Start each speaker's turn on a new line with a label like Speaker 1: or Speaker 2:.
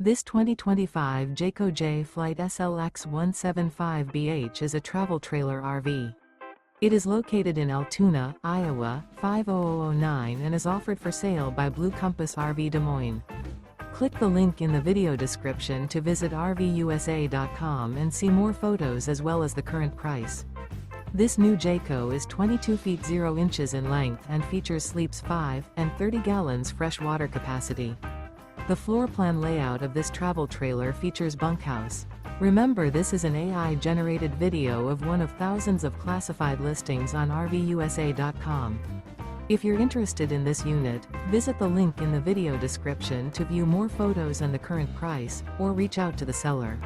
Speaker 1: This 2025 Jayco Jay Flight SLX 175BH is a travel trailer RV. It is located in Altoona, Iowa, 50009 and is offered for sale by Blue Compass RV Des Moines. Click the link in the video description to visit RVUSA.com and see more photos as well as the current price. This new Jayco is 22 feet 0 inches in length and features sleeps 5 and 30 gallons fresh water capacity. The floor plan layout of this travel trailer features bunkhouse. Remember, this is an AI-generated video of one of thousands of classified listings on RVUSA.com. If you're interested in this unit, visit the link in the video description to view more photos and the current price, or reach out to the seller.